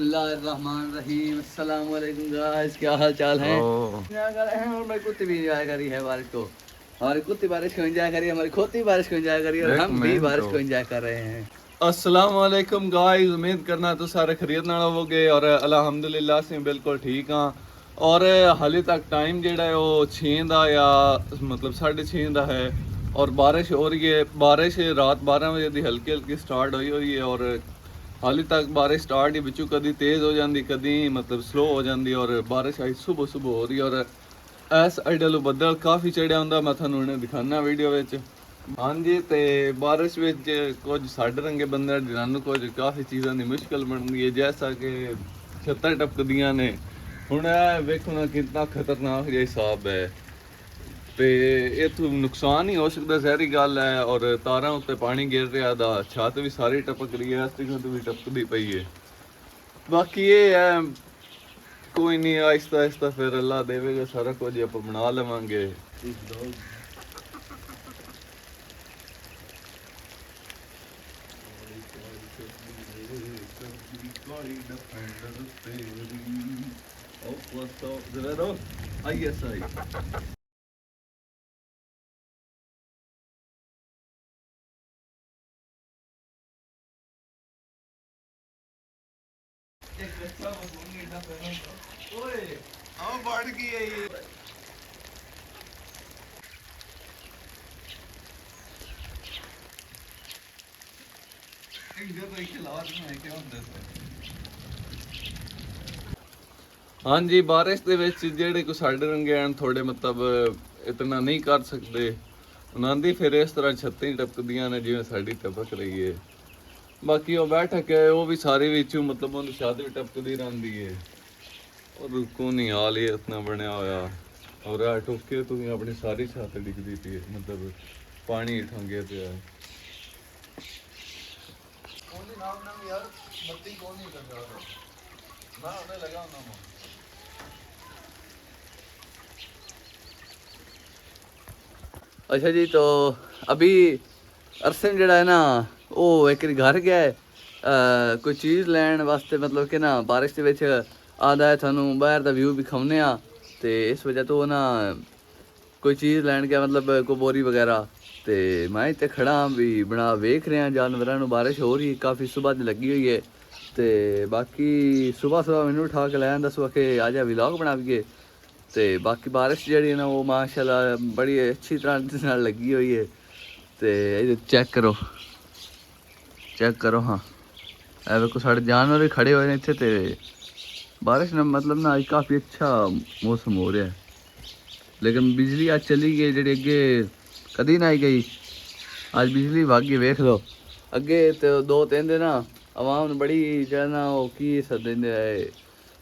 रहीम अस्सलाम वालेकुम गाइस, क्या हाल चाल है। इंजॉय कर रहे हैं और मेरी कुत्ती भी इंजॉय करी है बारिश को। हमारी कुत्ती बारिश को इंजॉय करी, हमारी खोती बारिश को इंजॉय करी और हम भी बारिश को इंजॉय कर रहे हैं। अस्सलाम वालेकुम गाइस, उम्मीद करना तो सारे खरीदने वाले होगे और अल्हम्दुलिल्लाह से बिल्कुल ठीक हाँ। और हाले तक टाइम जेड़ा है वो 6 ਦਾ या मतलब 6:30 ਦਾ है और बारिश हो रही है। बारिश रात 12 बजे की हल्की हल्की स्टार्ट हुई है और हाले तक बारिश स्टार्ट ही बिचू कभी तेज़ हो जाती कभी मतलब स्लो हो जाती और बारिश आई सुबह सुबह हो रही है। और इस आइडल बदल काफ़ी चढ़िया होंगे, मैं थोड़ा उन्हें दिखाना वीडियो में। हाँ जी, तो बारिश में कुछ साढ़े रंगे बंदे जिन्होंने कुछ काफ़ी चीज़ों की मुश्किल बनती है, जैसा कि छत्तां टपकदियाँ ने। हुण वेखो ना कितना खतरनाक जिहा हिसाब है, तो इतों नुकसान ही हो सकता, सारी गल है। और तारां उत्ते पानी गिर रहा था, छत भी सारी टपक रही है, इस तरीके भी टपकती पई है। बाकी ये है कोई नहीं, आहिस्ता आहिस्ता फिर अल्लाह देवेगा सारा कुछ आप बना लवांगे। बढ़ गई है ये। हाँ जी, बारिश ਦੇ ਵਿੱਚ ਜਿਹੜੇ ਕੋ ਸਾਡੇ ਰੰਗੇ ਆਣ ਥੋੜੇ ਮਤਲਬ ਇਤਨਾ ਨਹੀਂ ਕਰ ਸਕਦੇ, ਉਹਨਾਂ ਦੀ ਫਿਰ ਇਸ ਤਰ੍ਹਾਂ ਛੱਤੀ ਟਪਕਦੀਆਂ ਨੇ ਜਿਵੇਂ ਸਾਡੀ ਟਪਕ ਰਹੀ ਹੈ। ਬਾਕੀ ਉਹ ਬੈਠਕ ਹੈ ਉਹ ਵੀ ਸਾਰੇ ਵਿੱਚੋਂ ਮਤਲਬ ਉਹਦੀ ਛੱਤ ਵੀ ਟਪਕਦੀ ਰਹਿੰਦੀ ਹੈ। और रुको नहीं हाल ही इतना बनया होया और ठोके तो अपनी सारी छत डिगदी पी है, मतलब पानी हेठों गिर रहा है। अच्छा जी, तो अभी अरसम जड़ा है ना वो एक घर गया है कोई चीज़ लैन वास्ते, मतलब कि ना बारिश के विच आदा है थानू बाहर का व्यू विखाने आ, तो इस वजह तो ना कोई चीज़ लैन गया, मतलब कोई बोरी वगैरह। तो मैं इतने खड़ा भी बना वेख रहा जानवरों, बारिश हो रही काफ़ी सुबह की लगी हुई है। तो बाकी सुबह सुबह मैंने उठा के लैन दसो कि आ जा व्लॉग बनाइए। तो बाकी बारिश जी ना वो माशाल्लाह बड़ी अच्छी तरह लगी हुई है। तो चेक करो हाँ, देखो साढ़े जानवर भी खड़े हुए हैं इतने। तो बारिश ना मतलब ना आज काफ़ी अच्छा मौसम हो रहा है, लेकिन बिजली आज चली गई जी, अगे कदी ना आई गई, आज बिजली भाग गई। वेख लो अगे तो 2-3 दिन ना आवाम ने बड़ी जो ना वो की सदेंदे है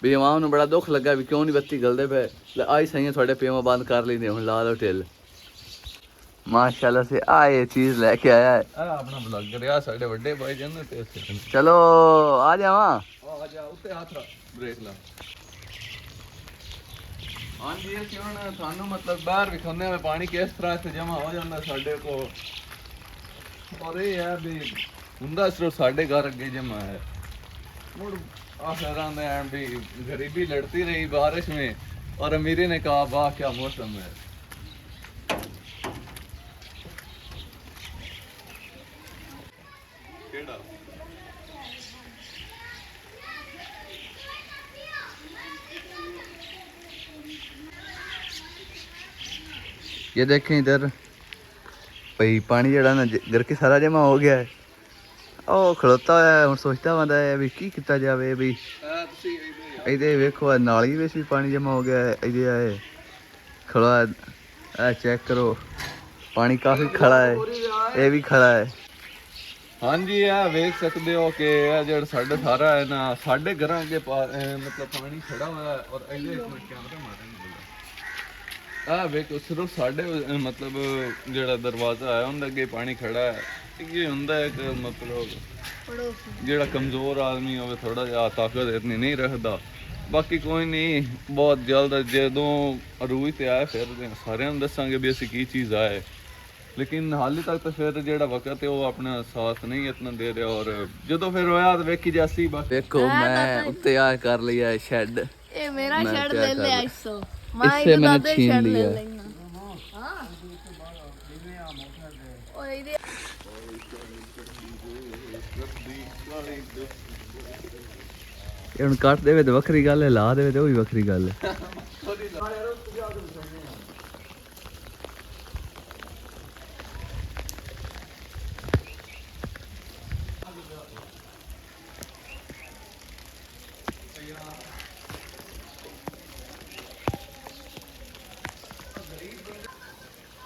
भी, आवाम ने बड़ा दुख लगा भी क्यों नहीं बत्ती गलदे पे। आई सही थोड़े पेमा बंद कर लेंदे हुण ला लो टिल। माशाल्लाह से आ ये चीज़ लेके आया है अपना ब्लॉगर यार साढ़े बड़े भाई जन। चलो आ जावा, आ जा उत्ते हाथ ब्रेक ला। हाँ जी, क्यों थानू मतलब बाहर विखाने में पानी किस तरह से जमा हो जाता साढ़े को। और ये है भी हुंदा सिर्फ साढ़े घर अगे जमा है। मुड़ आखिर आंदे हैं भी गरीबी लड़ती रही बारिश में और अमीरी ने कहा वाह क्या मौसम है। ये देखें इधर भाई पानी जड़ा ना घर के सारा जमा हो गया है। ओ खड़ोता है और सोचता बंदा है भी की किया जाए भी। इधर वेखो नाली में भी पानी जमा हो गया है, इधर आए खड़ा है, चेक करो पानी काफ़ी खड़ा है, ये भी खड़ा है। हाँ जी, वेख सकते हो कि जो साढ़े सारा है ना साढ़े घर अगे मतलब पानी खड़ा हुआ है। और कैमरा मारेंगे वेखो सिर्फ साढ़े मतलब जो दरवाजा है उनके अगे पानी खड़ा है। ये होंगे एक मतलब जो कमज़ोर आदमी हो थोड़ा जहा ताकत इतनी नहीं रखता। बाकी कोई नहीं, बहुत जल्द जो रूई तो आए फिर सारे दसांगे भी असी की चीज़ आए। लेकिन हाले तक तो फिर जेड़ा वक्त है वो अपना साथ नहीं इतना दे रहा और ਜਦੋਂ ਫਿਰ ਹੋਇਆ ਤਾਂ ਵੇਖੀ ਜਾਸੀ ਬਾਕੀ ਵੇਖੋ ਮੈਂ ਉੱਤੇ ਆ ਕਰ ਲਿਆ ਸ਼ੈੱਡ ਇਹ ਮੇਰਾ ਮੈਂ ਸ਼ਰਟ ਕਿਆ ਲੈ ਕਰ ਲੈ ਲਿਆ। ਆਈਸੋ ਮੈਂ इससे ਇਹਦਾ मैंने ਦਾਦੇ छीन ਸ਼ਰਟ ਲੈ लिया। ਲੈਣਾ ਹਾਂ ਓਏ ਇਹਦੇ ਇਹ ਹੁਣ ਕੱਟ ਦੇਵੇ ਤੇ ਵੱਖਰੀ ਗੱਲ ਹੈ, ਲਾ ਦੇਵੇ ਤੇ ਉਹ ਵੀ ਵੱਖਰੀ ਗੱਲ ਹੈ।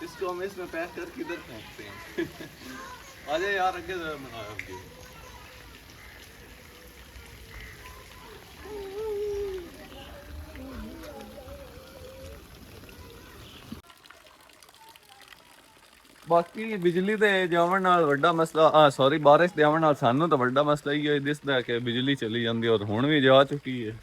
इसको हम इसमें पैक कर किधर फेंकते हैं आ जाए यार आगे बनाया ਬਾਕੀ ਬਿਜਲੀ ਦੇ ਜਾਵਣ ਨਾਲ ਵੱਡਾ ਮਸਲਾ ਸੌਰੀ ਬਾਰਿਸ਼ ਦੇ ਆਉਣ ਨਾਲ ਸਾਨੂੰ ਤਾਂ ਵੱਡਾ ਮਸਲਾ ਹੀ ਹੈ ਦਿਸਦਾ ਕਿ ਬਿਜਲੀ ਚਲੀ ਜਾਂਦੀ ਔਰ ਹੁਣ ਵੀ ਜਾ ਚੁੱਕੀ ਹੈ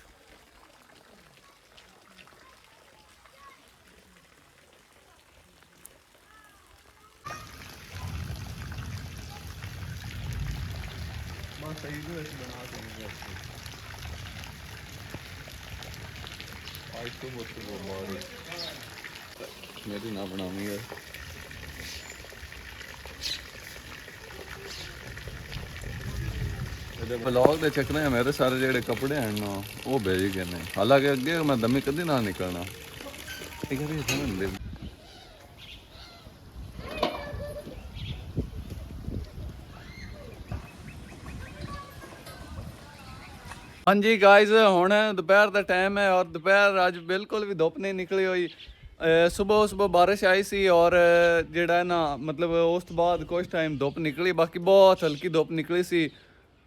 मेरी ना बनावी है ब्लॉग ਦੇ ਚੱਕਰਾਂ ਆ ਮੇਰੇ ਸਾਰੇ ਜਿਹੜੇ ਕੱਪੜੇ ਹਨ ਨਾ ਉਹ ਭੇਜ ਗਏ ਨੇ ਹਾਲਾਂਕਿ ਅੱਗੇ ਮੈਂ ਦਮੀ ਕਦੀ ਨਾ ਨਿਕਲਣਾ ਇਹ ਕਰੀ ਸਮਝਦੇ ਹਾਂਜੀ ਗਾਇਜ਼ ਹੁਣ ਦੁਪਹਿਰ ਦਾ ਟਾਈਮ ਹੈ ਔਰ ਦੁਪਹਿਰ ਅੱਜ ਬਿਲਕੁਲ ਵੀ ਧੁੱਪ ਨਹੀਂ ਨਿਕਲੀ ਹੋਈ ਸਵੇਰ ਬਾਰਿਸ਼ ਆਈ ਸੀ ਔਰ ਜਿਹੜਾ ਨਾ ਮਤਲਬ ਉਸ ਤੋਂ ਬਾਅਦ ਕੁਝ ਟਾਈਮ ਧੁੱਪ ਨਿਕਲੀ ਬਾਕੀ ਬਹੁਤ ਹਲਕੀ ਧੁੱਪ ਨਿਕਲੀ ਸੀ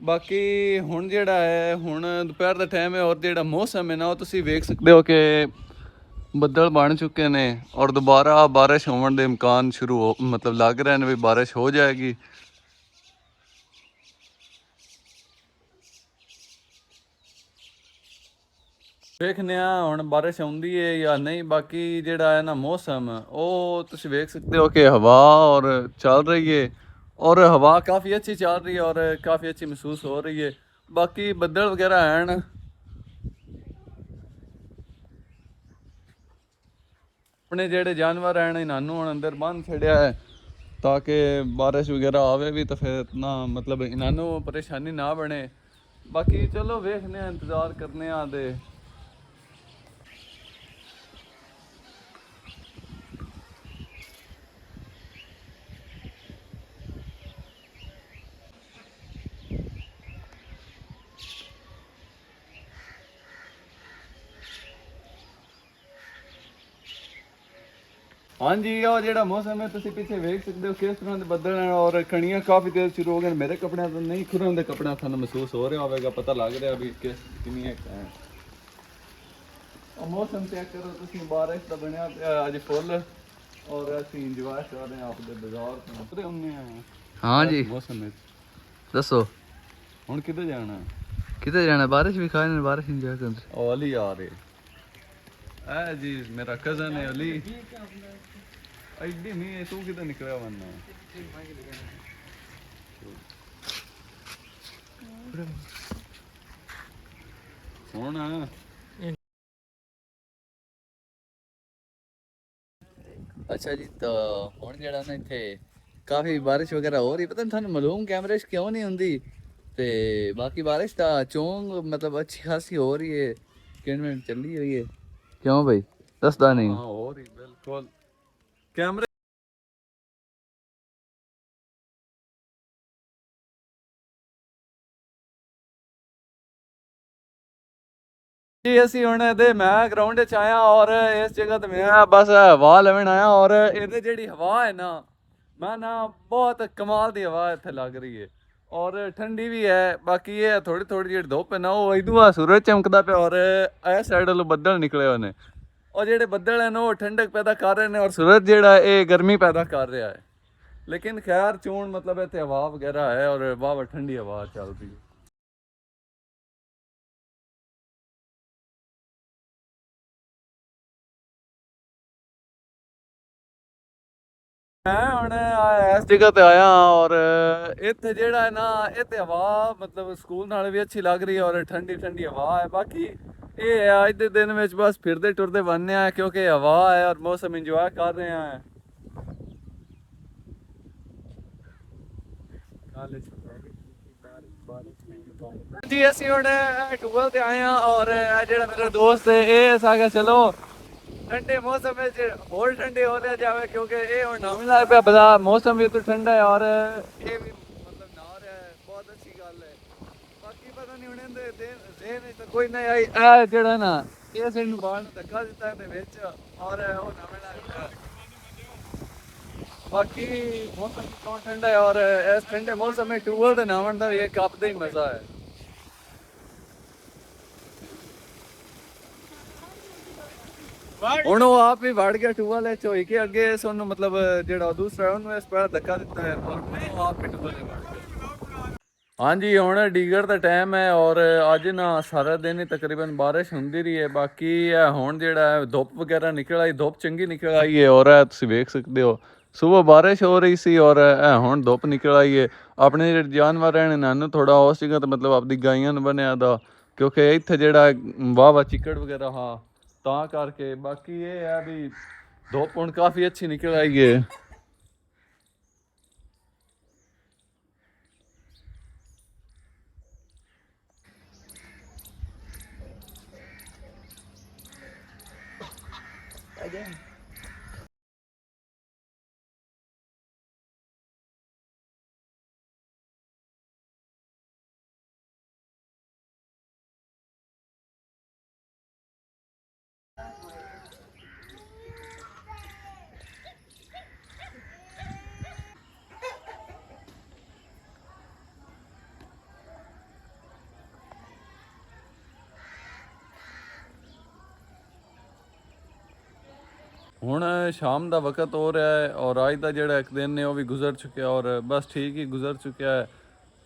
ਬਾਕੀ ਹੁਣ ਜਿਹੜਾ ਹੈ ਹੁਣ ਦੁਪਹਿਰ ਦਾ ਟਾਈਮ ਹੈ ਔਰ ਜਿਹੜਾ ਮੌਸਮ ਹੈ ਨਾ ਉਹ ਤੁਸੀਂ ਵੇਖ ਸਕਦੇ ਹੋ ਕਿ ਬੱਦਲ ਬਣ ਚੁੱਕੇ ਨੇ ਔਰ ਦੁਬਾਰਾ ਬਾਰਿਸ਼ ਹੋਣ ਦੇ ਇਮਕਾਨ ਮਤਲਬ ਲੱਗ ਰਹੇ ਨੇ ਵੀ ਬਾਰਿਸ਼ ਹੋ ਜਾਏਗੀ ਵੇਖਦੇ ਹਾਂ ਹੁਣ ਬਾਰਿਸ਼ ਆਉਂਦੀ ਹੈ ਜਾਂ ਨਹੀਂ ਬਾਕੀ ਜਿਹੜਾ ਹੈ ਨਾ ਮੌਸਮ ਉਹ ਤੁਸੀਂ ਵੇਖ ਸਕਦੇ ਹੋ ਕਿ ਹਵਾ ਔਰ ਚੱਲ ਰਹੀ ਹੈ और हवा काफ़ी अच्छी चल रही है और काफ़ी अच्छी महसूस हो रही है बाकी बदल वगैरह हैं अपने जेड़े जानवर हैं इन्हों हम अंदर बंद छड़िया है ताकि बारिश वगैरह आवे भी तो फिर ना मतलब इन्हों परेशानी ना बने बाकी चलो वेखने इंतज़ार करने दे हाँ जी और जेड़ा मौसम है तुसी पीछे वेख सकते हो किस तरह के बदल हैं और कणियां काफ़ी तेज शुरू हो गए मेरे कपड़े तो नहीं खुरन दे कपड़े थानू महसूस हो रहा होगा पता लग रहा भी किस कितनी है और मौसम चेक करो तुसी बारिश का बनया अज फुल और असं इंजॉय कर रहे हैं आपके बाजार उतरे हमने हाँ जी मौसम में दसो हुण किधर जाना किधर जाना बारिश भी खाने बारिश इंजॉय करते ओ अली आ रहे ऐ जी मेरा कजन है अली ऐडी नहीं है तू किधर निकला वरना सोना अच्छा जी तो हुण जेड़ा ना इत्थे काफ़ी बारिश वगैरह हो रही पता नहीं थानू मालूम कैमरे च क्यों नहीं हुंदी ते बाकी बारिश दा चोंग मतलब अच्छी खासी हो रही है किन चली हुई है क्यों भाई दसदा नहीं हाँ हो रही बिल्कुल कैमरे जी ਅਸੀਂ ਹੁਣ ਇਹਦੇ ਮੈਂ ਗਰਾਊਂਡ 'ਚ ਆਇਆ ਔਰ ਇਸ ਜਗ੍ਹਾ ਤੇ ਮੈਂ ਬਸ ਹਵਾ ਲੈਣ ਆਇਆ ਔਰ ਇਹਦੇ ਜਿਹੜੀ ਹਵਾ ਹੈ ਨਾ ਮੈਂ ਨਾ ਬਹੁਤ ਕਮਾਲ ਦੀ ਹਵਾ ਇੱਥੇ ਲੱਗ ਰਹੀ ਹੈ ਔਰ ਠੰਡੀ ਵੀ ਹੈ ਬਾਕੀ ਇਹ ਥੋੜੀ ਥੋੜੀ ਜਿਹੜੀ ਧੁੱਪ ਹੈ ਨਾ ਉਹ ਇਦੋਂ ਸੂਰਜ ਚਮਕਦਾ ਪਿਆ ਔਰ ਇਹ ਸਾਈਡ ਵੱਲੋਂ ਬੱਦਲ ਨਿਕਲੇ ਹੋਏ ਨੇ ਔਰ ਜਿਹੜੇ ਬੱਦਲ ਹਨ ਉਹ ਠੰਡਕ ਪੈਦਾ ਕਰ ਰਹੇ ਨੇ ਔਰ ਸੂਰਜ ਜਿਹੜਾ ਇਹ ਗਰਮੀ ਪੈਦਾ ਕਰ ਰਿਹਾ ਹੈ ਲੇਕਿਨ ਖੈਰ ਚੋਣ ਮਤਲਬ ਇੱਥੇ ਹਵਾ ਵਗੈਰਾ ਹੈ ਔਰ ਬਹੁਤ ਠੰਡੀ ਹਵਾ ਚੱਲ ਰਹੀ ਹੈ ਮੈਂ ਹੁਣ ਇਸ ਜਗ੍ਹਾ ਤੇ ਆਇਆ ਔਰ ਇੱਥੇ ਜਿਹੜਾ ਹੈ ਨਾ ਇੱਥੇ ਹਵਾ ਮਤਲਬ ਸਕੂਲ ਨਾਲ ਵੀ ਅੱਛੀ ਲੱਗ ਰਹੀ ਹੈ ਔਰ ਠੰਡੀ ਠੰਡੀ ਹਵਾ ਹੈ। ਬਾਕੀ ਇਹ ਹੈ ਅੱਜ ਦੇ ਦਿਨ ਵਿੱਚ ਬਸ ਫਿਰਦੇ ਟੁਰਦੇ ਬੰਨੇ ਆ ਕਿਉਂਕਿ ਹਵਾ ਹੈ ਔਰ ਮੌਸਮ ਇੰਜੋਏ ਕਰ ਰਹੇ ਆ। ਜੀ ਅਸੀਂ ਹੁਣ ਟੂਰ ਤੇ ਆਏ ਆ ਔਰ ਇਹ ਜਿਹੜਾ ਮੇਰਾ ਦੋਸਤ ਹੈ ਇਹ ਸਾਗਾ ਚਲੋ ठंडे मौसम में और ठंडे हो जाए क्योंकि ये और नवी लग पे बता मौसम भी तो ठंडा है और ये भी मतलब ना रहा है बहुत अच्छी गल है। बाकी पता नहीं उन्हें देन तो कोई नहीं आई ए जेड़ा ना ये सिर बाल धक्का दिता है विच और वो नवे लग पे बाकी मौसम तो ठंडा है और इस ठंडे मौसम में टूर ते नावन दा एक कप दा ही मजा है। ਹੁਣ ਉਹ ਆਪ ਹੀ ਵੜ ਗਿਆ ਟੂਆ ਲੈ ਚੋਈ ਕੇ ਅੱਗੇ ਸਾਨੂੰ ਮਤਲਬ ਜਿਹੜਾ ਦੂਸਰਾ ਉਹਨੂੰ ਇਸ ਪੈਰ ਧੱਕਾ ਦਿੱਤਾ ਹੈ ਔਰ ਉਹ ਆਪ ਹੀ ਟੂਆ ਲੈ ਵੜ ਗਿਆ। ਹਾਂਜੀ ਹੁਣ ਡੀਗਰ ਦਾ ਟਾਈਮ ਹੈ ਔਰ ਅੱਜ ਨਾ ਸਾਰਾ ਦਿਨ ਹੀ ਤਕਰੀਬਨ ਬਾਰਿਸ਼ ਹੁੰਦੀ ਰਹੀ ਹੈ। ਬਾਕੀ ਇਹ ਹੁਣ ਜਿਹੜਾ ਧੁੱਪ ਵਗੈਰਾ ਨਿਕਲ ਆਈ ਧੁੱਪ ਚੰਗੀ ਨਿਕਲ ਆਈ ਹੈ ਔਰ ਇਹ ਤੁਸੀਂ ਵੇਖ ਸਕਦੇ ਹੋ ਸੁਬਹ ਬਾਰਿਸ਼ ਹੋ ਰਹੀ ਸੀ ਔਰ ਇਹ ਹੁਣ ਧੁੱਪ ਨਿਕਲ ਆਈ ਹੈ। ਆਪਣੇ ਜਿਹੜੇ ਜਾਨਵਰ ਹਨ ਇਹਨਾਂ ਨੂੰ ਥੋੜਾ ਉਸ ਜਗ੍ਹਾ ਤੇ ਮਤਲਬ ਆਪਦੀ ਗਾਈਆਂ ਨੂੰ ਬਣਿਆ ਦਾ ਕਿਉਂਕਿ ਇੱਥੇ ਜਿਹੜਾ ਵਾਵਾ ਚਿੱਕੜ ਵਗੈਰਾ ਹਾਂ ਤਾਂ ਕਰਕੇ। ਬਾਕੀ ਇਹ ਹੈ ਵੀ ਧੁੱਪ ਹੁਣ ਕਾਫੀ ਅੱਛੀ ਨਿਕਲ ਆਈ ਹੈ। ਹੁਣ ਸ਼ਾਮ ਦਾ ਵਕਤ ਹੋ ਰਿਹਾ ਹੈ ਔਰ ਅੱਜ ਦਾ ਜਿਹੜਾ ਇੱਕ ਦਿਨ ਨੇ ਉਹ ਵੀ ਗੁਜ਼ਰ ਚੁੱਕਿਆ ਔਰ ਬਸ ਠੀਕ ਹੀ ਗੁਜ਼ਰ ਚੁੱਕਿਆ ਹੈ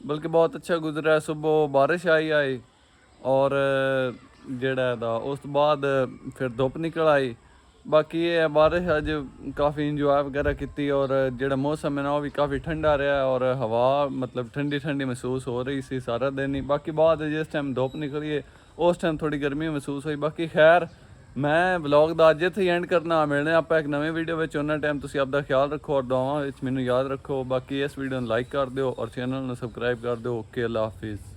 ਬਲਕਿ ਬਹੁਤ ਅੱਛਾ ਗੁਜ਼ਰਿਆ ਹੈ। ਸੁਬਹ ਬਾਰਿਸ਼ ਆਈ ਔਰ ਜਿਹੜਾ ਦਾ ਉਸ ਤੋਂ ਬਾਅਦ ਫਿਰ ਧੁੱਪ ਨਿਕਲ ਆਈ। ਬਾਕੀ ਇਹ ਹੈ ਬਾਰਿਸ਼ ਅੱਜ ਕਾਫੀ ਇੰਜੋਏ ਵਗੈਰਾ ਕੀਤੀ ਔਰ ਜਿਹੜਾ ਮੌਸਮ ਹੈ ਨਾ ਉਹ ਵੀ ਕਾਫੀ ਠੰਡਾ ਰਿਹਾ ਔਰ ਹਵਾ ਮਤਲਬ ਠੰਡੀ ਠੰਡੀ ਮਹਿਸੂਸ ਹੋ ਰਹੀ ਸੀ ਸਾਰਾ ਦਿਨ ਹੀ। ਬਾਕੀ ਬਾਅਦ ਜਿਸ ਟਾਈਮ ਧੁੱਪ ਨਿਕਲੀ ਹੈ ਉਸ ਟਾਈਮ ਥੋੜੀ ਗਰਮੀ ਮਹਿਸੂਸ ਹੋਈ। ਬਾਕੀ ਖੈਰ ਮੈਂ ਵਲੌਗ ਦਾ ਅੱਜ ਇੱਥੇ ਐਂਡ ਕਰਨਾ। ਮਿਲਣੇ ਆਪਾਂ ਇੱਕ ਨਵੇਂ ਵੀਡੀਓ ਵਿੱਚ। ਉਹਨਾਂ ਟਾਈਮ ਤੁਸੀਂ ਆਪਦਾ ਖਿਆਲ ਰੱਖੋ ਔਰ ਦੁਆਵਾਂ ਵਿੱਚ ਮੈਨੂੰ ਯਾਦ ਰੱਖੋ। ਬਾਕੀ ਇਸ ਵੀਡੀਓ ਨੂੰ ਲਾਈਕ ਕਰ ਦਿਓ ਔਰ ਚੈਨਲ ਨੂੰ ਸਬਸਕ੍ਰਾਈਬ ਕਰ ਦਿਓ। ਓਕੇ, ਅੱਲਾ ਹਾਫਿਜ਼।